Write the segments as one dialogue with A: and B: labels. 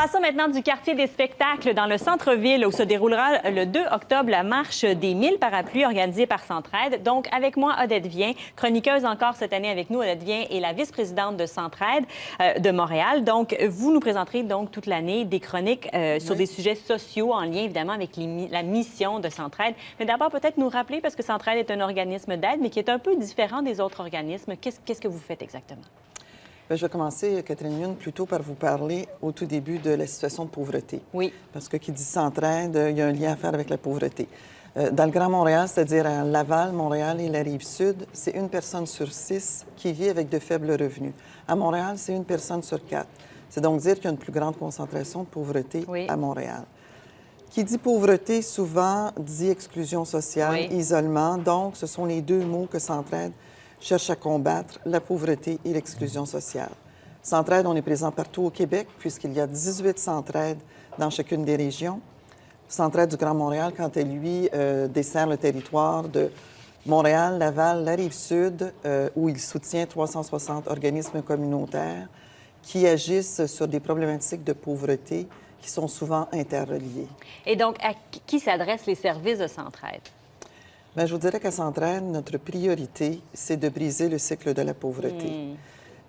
A: Passons maintenant du quartier des spectacles dans le centre-ville où se déroulera le 2 octobre la marche des 1000 parapluies organisée par Centraide. Donc, avec moi, Odette Viens, chroniqueuse encore cette année avec nous. Odette Viens est la vice-présidente de Centraide de Montréal. Donc, vous nous présenterez donc toute l'année des chroniques sur des sujets sociaux en lien évidemment avec la mission de Centraide. Mais d'abord, peut-être nous rappeler, parce que Centraide est un organisme d'aide, mais qui est un peu différent des autres organismes. Qu'est-ce que vous faites exactement?
B: Bien, je vais commencer, Catherine Youn, plutôt par vous parler au tout début de la situation de pauvreté.
A: Oui.
B: Parce que qui dit Centraide, il y a un lien à faire avec la pauvreté. Dans le Grand Montréal, c'est-à-dire à Laval, Montréal et la Rive-Sud, c'est 1 personne sur 6 qui vit avec de faibles revenus. À Montréal, c'est 1 personne sur 4. C'est donc dire qu'il y a une plus grande concentration de pauvreté à Montréal. Qui dit pauvreté, souvent, dit exclusion sociale, isolement. Donc, ce sont les deux mots que Centraide cherche à combattre, la pauvreté et l'exclusion sociale. Centraide, on est présent partout au Québec, puisqu'il y a 18 Centraides dans chacune des régions. Centraide du Grand Montréal, quant à lui, dessert le territoire de Montréal, Laval, la Rive-Sud, où il soutient 360 organismes communautaires qui agissent sur des problématiques de pauvreté qui sont souvent interreliées. Et
A: donc, à qui s'adressent les services de Centraide?
B: Bien, je vous dirais qu'à Centraide, notre priorité, c'est de briser le cycle de la pauvreté.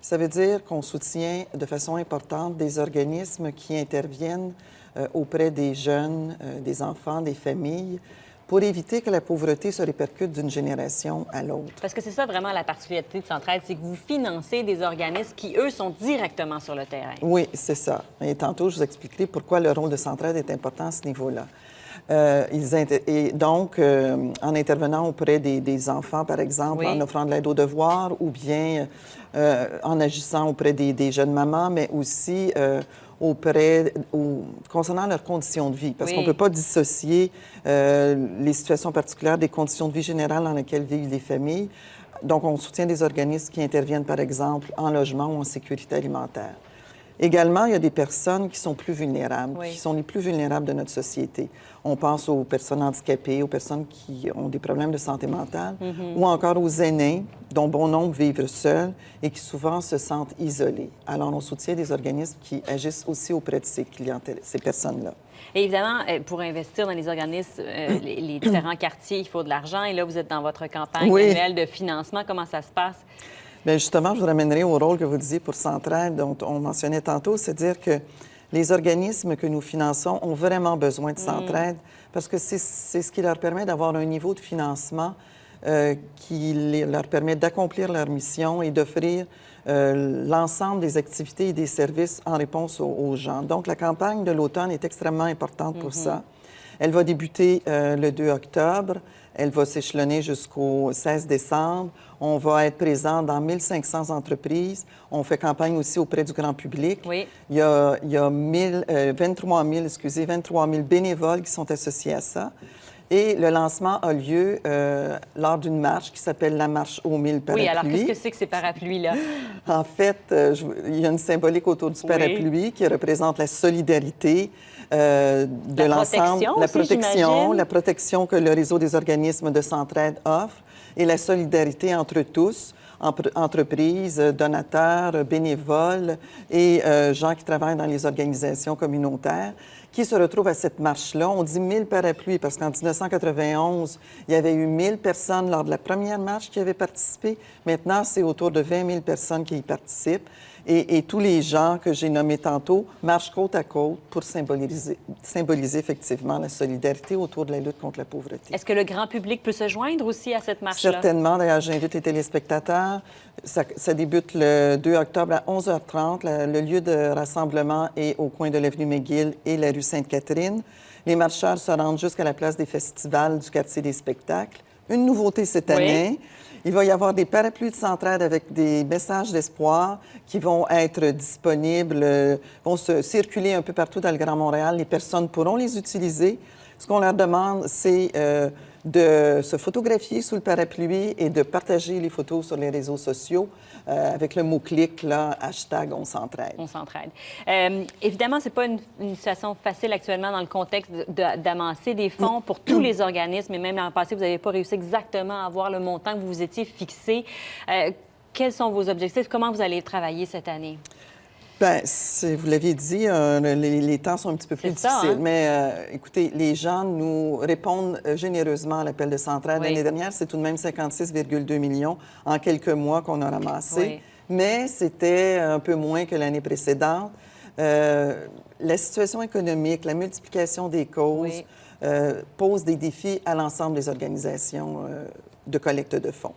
B: Ça veut dire qu'on soutient de façon importante des organismes qui interviennent auprès des jeunes, des enfants, des familles, pour éviter que la pauvreté se répercute d'une génération à l'autre.
A: Parce que c'est ça vraiment la particularité de Centraide, c'est que vous financez des organismes qui, eux, sont directement sur le terrain.
B: Oui, c'est ça. Et tantôt, je vous expliquerai pourquoi le rôle de Centraide est important à ce niveau-là. Et donc, en intervenant auprès des enfants, par exemple, en offrant de l'aide aux devoirs ou bien en agissant auprès des jeunes mamans, mais aussi concernant leurs conditions de vie. Parce qu'on ne peut pas dissocier les situations particulières des conditions de vie générales dans lesquelles vivent les familles. Donc, on soutient des organismes qui interviennent, par exemple, en logement ou en sécurité alimentaire. Également, il y a des personnes qui sont plus vulnérables, qui sont les plus vulnérables de notre société. On pense aux personnes handicapées, aux personnes qui ont des problèmes de santé mentale, ou encore aux aînés, dont bon nombre vivent seuls et qui souvent se sentent isolés. Alors, on soutient des organismes qui agissent aussi auprès de ces clientèles, ces personnes-là.
A: Et évidemment, pour investir dans les organismes, les différents quartiers, il faut de l'argent. Et là, vous êtes dans votre campagne annuelle de financement. Comment ça se passe?
B: Bien, justement, je vous ramènerai au rôle que vous disiez pour Centraide, dont on mentionnait tantôt, c'est-à-dire que les organismes que nous finançons ont vraiment besoin de Centraide parce que c'est ce qui leur permet d'avoir un niveau de financement qui leur permet d'accomplir leur mission et d'offrir l'ensemble des activités et des services en réponse aux gens. Donc, la campagne de l'automne est extrêmement importante pour ça. Elle va débuter le 2 octobre. Elle va s'échelonner jusqu'au 16 décembre. On va être présent dans 1500 entreprises. On fait campagne aussi auprès du grand public. Il y a 23 000 bénévoles qui sont associés à ça. Et le lancement a lieu lors d'une marche qui s'appelle la marche aux 1000 parapluies.
A: Oui, alors qu'est-ce que c'est que ces parapluies-là?
B: En fait, il y a une symbolique autour du parapluie qui représente la solidarité de l'ensemble, la protection que le réseau des organismes de Centraide offre et la solidarité entre tous, entreprises, donateurs, bénévoles et gens qui travaillent dans les organisations communautaires, qui se retrouvent à cette marche-là. On dit 1000 parapluies parce qu'en 1991, il y avait eu 1000 personnes lors de la première marche qui avaient participé. Maintenant, c'est autour de 20 000 personnes qui y participent. Et tous les gens que j'ai nommés tantôt marchent côte à côte pour symboliser effectivement la solidarité autour de la lutte contre la pauvreté.
A: Est-ce que le grand public peut se joindre aussi à cette marche-là?
B: Certainement. D'ailleurs, j'invite les téléspectateurs. Ça débute le 2 octobre à 11h30. Le lieu de rassemblement est au coin de l'avenue McGill et la rue Sainte-Catherine. Les marcheurs se rendent jusqu'à la place des festivals du quartier des spectacles. Une nouveauté cette année, il va y avoir des parapluies de Centraide avec des messages d'espoir qui vont être disponibles, vont se circuler un peu partout dans le Grand Montréal. Les personnes pourront les utiliser. Ce qu'on leur demande, c'est de se photographier sous le parapluie et de partager les photos sur les réseaux sociaux avec le mot-clic, là, hashtag On s'entraide.
A: On s'entraide. Évidemment, ce n'est pas une situation facile actuellement dans le contexte d'amasser des fonds pour tous les organismes. Et même l'an passé, vous n'avez pas réussi exactement à avoir le montant que vous vous étiez fixé. Quels sont vos objectifs? Comment vous allez travailler cette année?
B: Bien, vous l'aviez dit, les temps sont un petit peu plus
A: C'est ça,
B: difficiles.
A: hein?
B: Mais écoutez, les gens nous répondent généreusement à l'appel de Centraide.
A: Oui.
B: L'année dernière, c'est tout de même 56,2 millions en quelques mois qu'on a ramassé.
A: Oui.
B: Mais c'était un peu moins que l'année précédente. La situation économique, la multiplication des causes pose des défis à l'ensemble des organisations de collecte de fonds.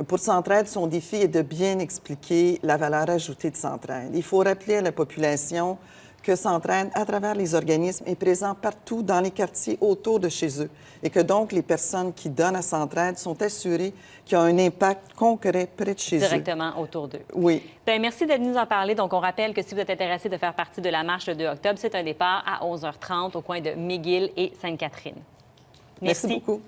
B: Pour Centraide, son défi est de bien expliquer la valeur ajoutée de Centraide. Il faut rappeler à la population que Centraide, à travers les organismes, est présent partout dans les quartiers autour de chez eux et que donc les personnes qui donnent à Centraide sont assurées qu'il y a un impact concret près de chez eux.
A: Directement autour d'eux.
B: Oui.
A: Bien, merci de nous en parler. Donc, on rappelle que si vous êtes intéressé de faire partie de la marche le 2 octobre, c'est un départ à 11h30 au coin de McGill et Sainte-Catherine.
B: Merci beaucoup.